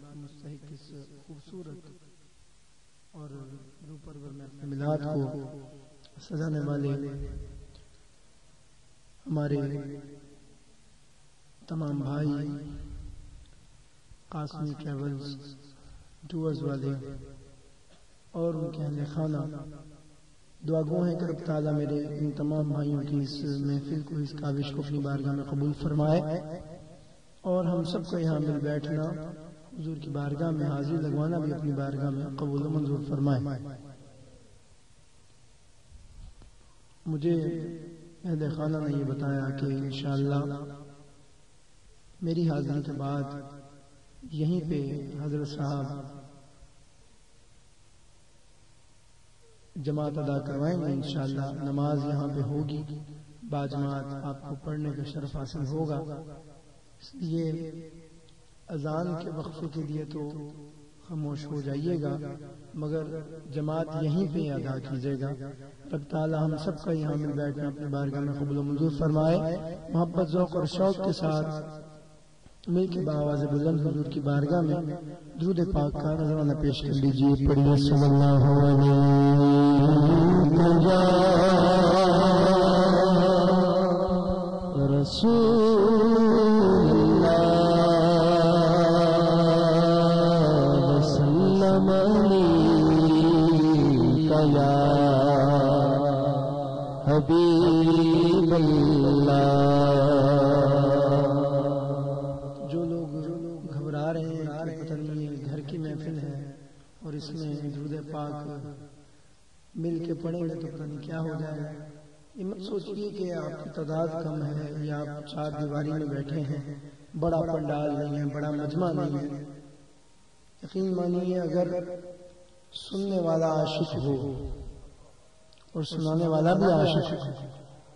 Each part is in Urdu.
مستحق اس خوبصورت اور روح پرور میلاد کو سجانے والے ہمارے تمام بھائی، قاسمی ٹریولز ٹورز والے اور ان کے اہل خانہ، دعا گو ہیں کہ رب تعالیٰ میرے ان تمام بھائیوں کی اس محفل کو، اس کاوش کو اپنی بارگاہ میں قبول فرمائے، اور ہم سب کو یہاں مل بیٹھنا، حضور کی بارگاہ میں حاضری لگوانا بھی اپنی بارگاہ میں قبول و منظور فرمائے۔ مجھے اہل خانہ نے یہ بتایا کہ انشاءاللہ میری حاضری کے بعد یہیں پہ حضرت صاحب جماعت ادا کروائیں گے، انشاءاللہ نماز یہاں پہ ہوگی، باجماعت آپ کو پڑھنے کا شرف حاصل ہوگا، اس لیے اذان کے وقفے کے لیے تو خاموش ہو جائیے گا، مگر جماعت یہیں پہ ادا کیجیے گا۔ رب تعالی ہم سب کا یہاں مل بیٹھنا اپنے بارگاہ میں قبول و منظور فرمائے۔ محبت، ذوق اور شوق کے ساتھ مل کے بآواز بلند حضور کی بارگاہ میں درود پاک کا نذرانہ پیش کر لیجیے۔ پڑھیے صلی اللہ علیہ رسول اللہ وسلم علیک یا حبیب اللہ۔ اور اس میں درود پاک مل کے پڑھیں گے تو پتہ نہیں کیا ہو جائے گا۔ یہ مت سوچیے کہ آپ کی تعداد کم ہے یا آپ چار دیواری میں بیٹھے ہیں، بڑا پنڈال نہیں ہے، بڑا مجمع نہیں ہے۔ یقین مانیے اگر سننے والا عاشق ہو اور سنانے والا بھی عاشق ہو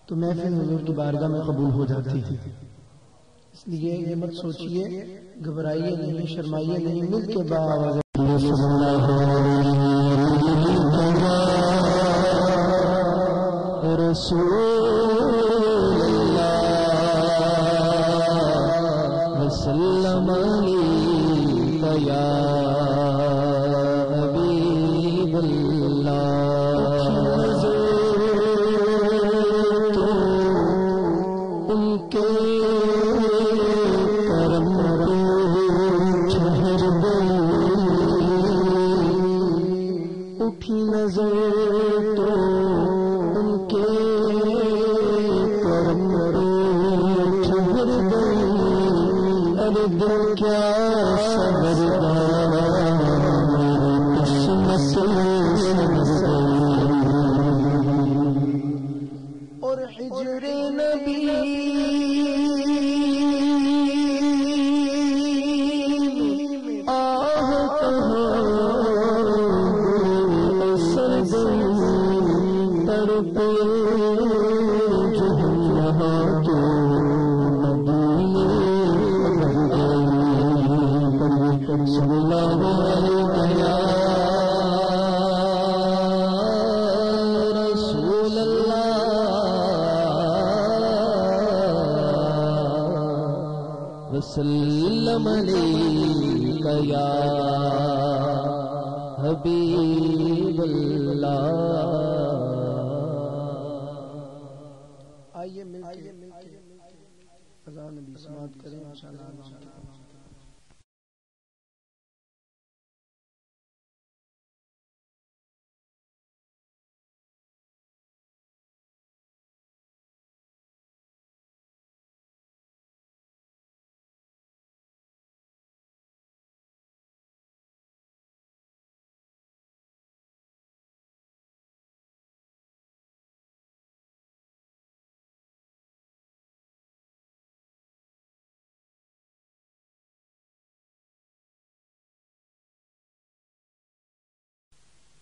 تو محفل حضور کی بارگاہ میں قبول ہو جاتی ہے۔ اس لیے یہ مت سوچیے، گھبرائیے نہیں، شرمائیے نہیں، مل کے بآواز رسول اللہ وسلم علیک یا حبیب اللہ۔ تو ان کے کرم کو چھہر دے، اٹھی نظر تو ان کے کرم رو چھہر دے، ارے دل کیا صبردار قسمت اور ہجر نبی وسلم علیک یا حبیب اللہ۔ آئیے مل کے اذان نبی سماعت کریں انشاءاللہ۔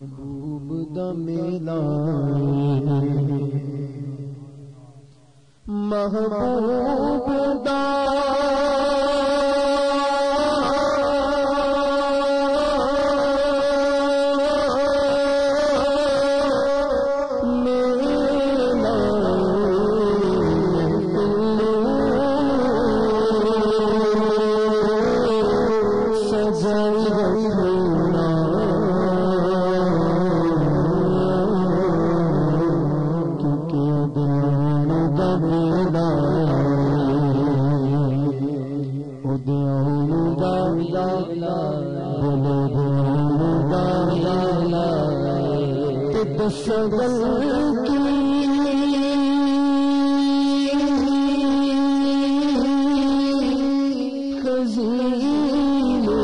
محبوب دا میلان، محبوب دا میلان، سگل کی خزینے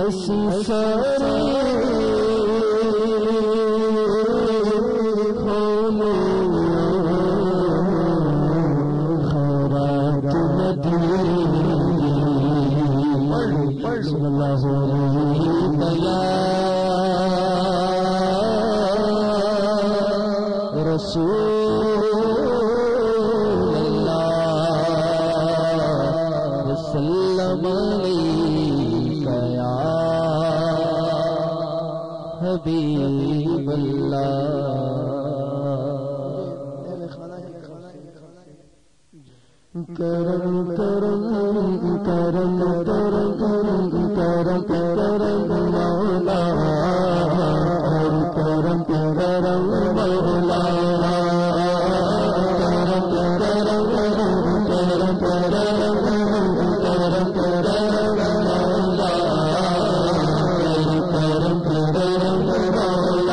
اسی سارے کھولے خیرات مدینے صلی اللہ علیہ رسول اللہ وسلم علیک یا حبیب اللہ کرم کرم کرم کرم کرم کرم مولا کرم کرم مولا کرم کرم کرم کرم کرم کرم مولا کرم کرم مولا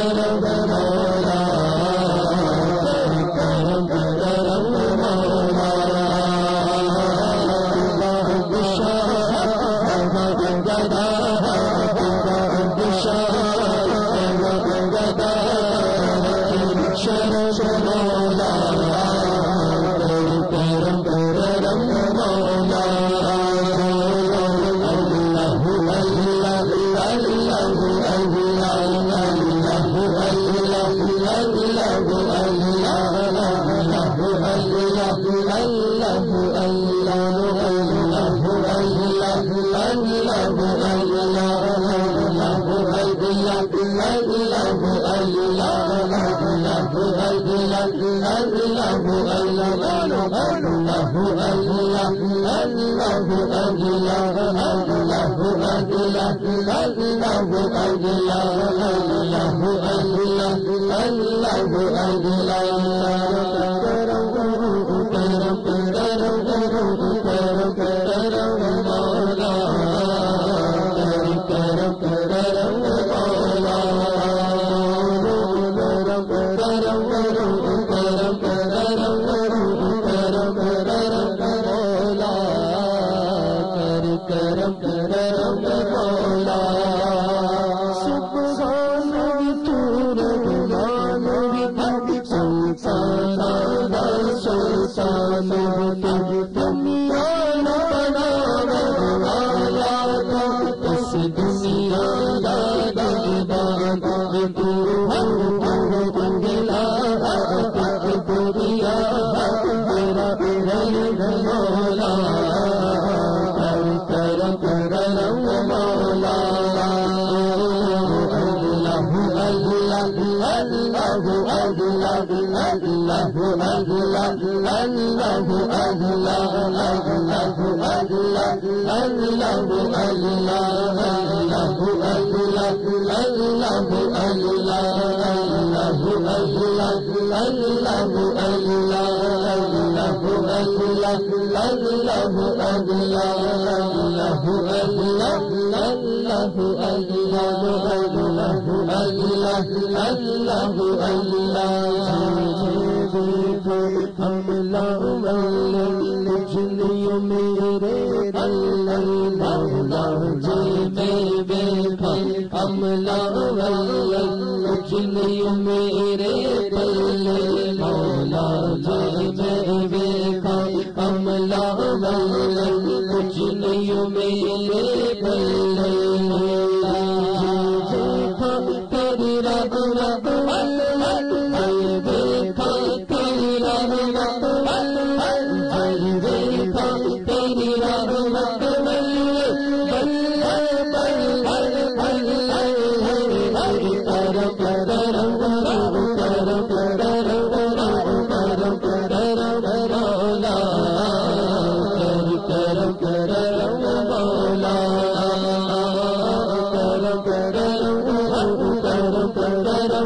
کرم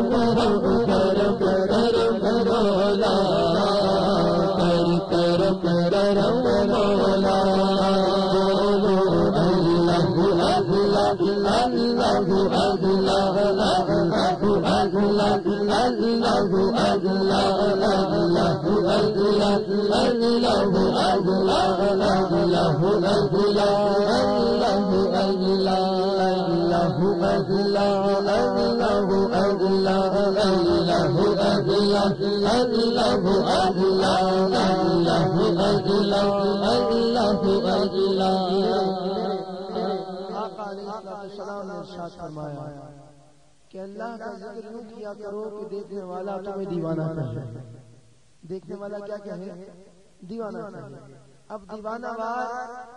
السلام نے ارشاد فرمایا کہ اللہ کا ذکر یوں کیا کرو کہ دیکھنے والا تمہیں دیوانہ کہے. دیکھنے والا کیا کہے؟ دیوانہ کہے. اب دیوانہ وار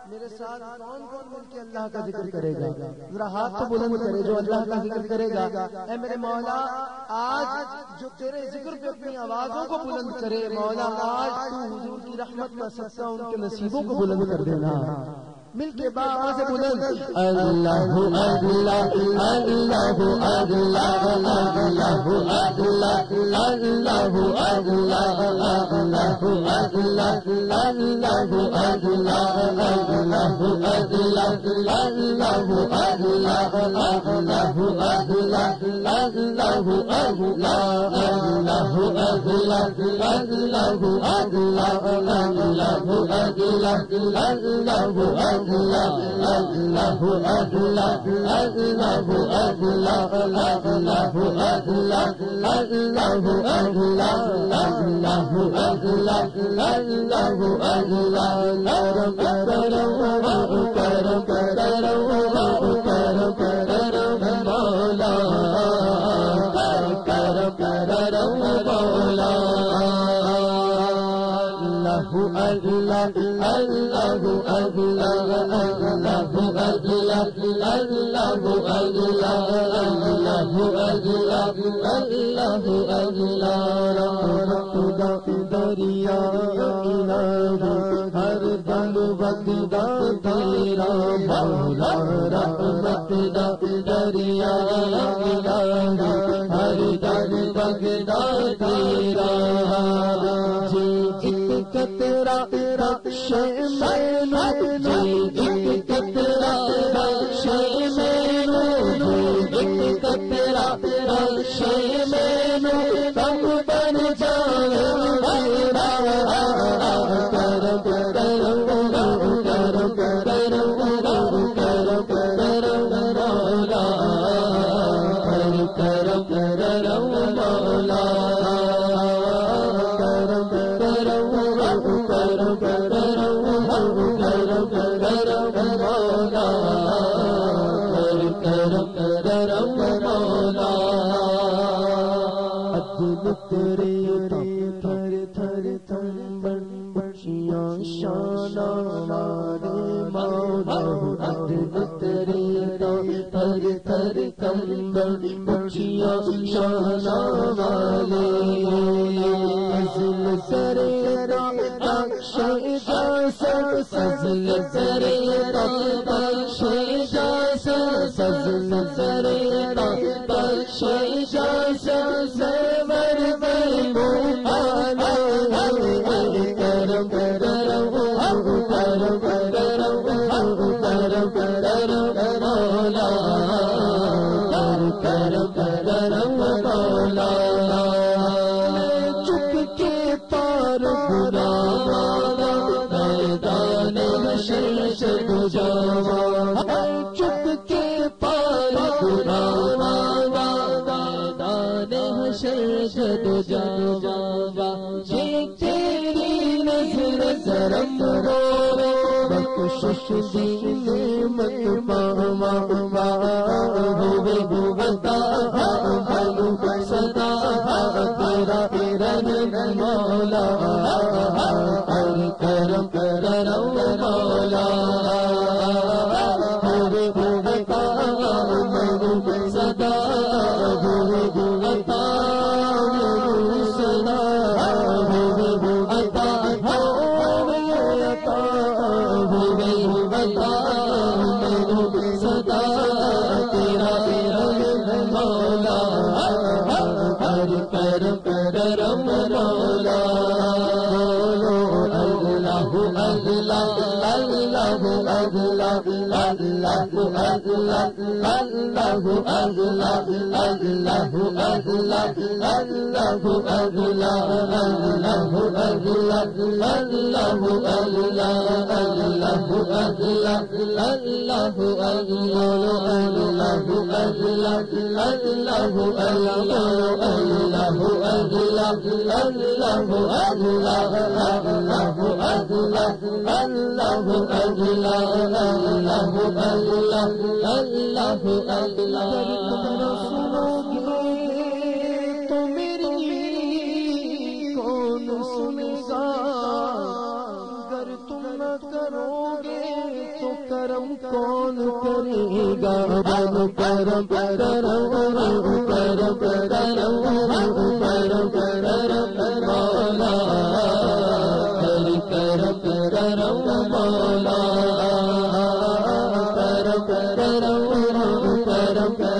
میرے ساتھ کون کون مل کے اللہ کا ذکر کرے گا؟ ذرا ہاتھ تو بلند کرے جو اللہ کا ذکر کرے گا. اے میرے مولا آج جو تیرے ذکر پہ اپنی آوازوں کو بلند کرے مولا آج تو حضور کی رحمت کا صدقہ ان کے نصیبوں کو بلند کر دینا. مل کے باہر سے بلند اللہ اللہ اللہ اللہ اللہ اللہ اللہ دریا ہر دم بگدا تیرا مولا رحمت دا دریا ہر دم بگدا تیرا جی قطرہ بخش میں جی قطرہ بخش میں جی قطرہ بخش میں تم بن جائے تھر تھر تھر بچیاں شانہ والے مولا تیرے تھر تھر کمبل بچیاں شانہ والے فضل سریرا بخش جاسر فضل سریرا بخش جاسر فضل سریرا بخش جاسر سرور چپ کے پار چپ کے پار حشر جاوا یہ تیری نظر کرم رو بخشش دی نعمت پاوا ہوئے ہوتا صدا تیرا رن مولا کرم کرم مولا ہوئے ہوتا صدا ہوئے ہوتا صدا ہوئے ہوتا صدا تیرا مولا ہر کرم کرم مولا اللہ اللہ اللہ اللہ تو میری کون سنے گا، اگر تم نہ کرو گے تو کرم کون کرے گا؟ کرم کرم کرم کرم کرم کرم مولا، کرم کرم مولا، کرم کرم کرم کرم کرم کرم مولا،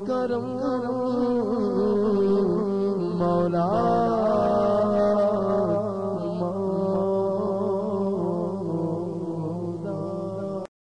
کرم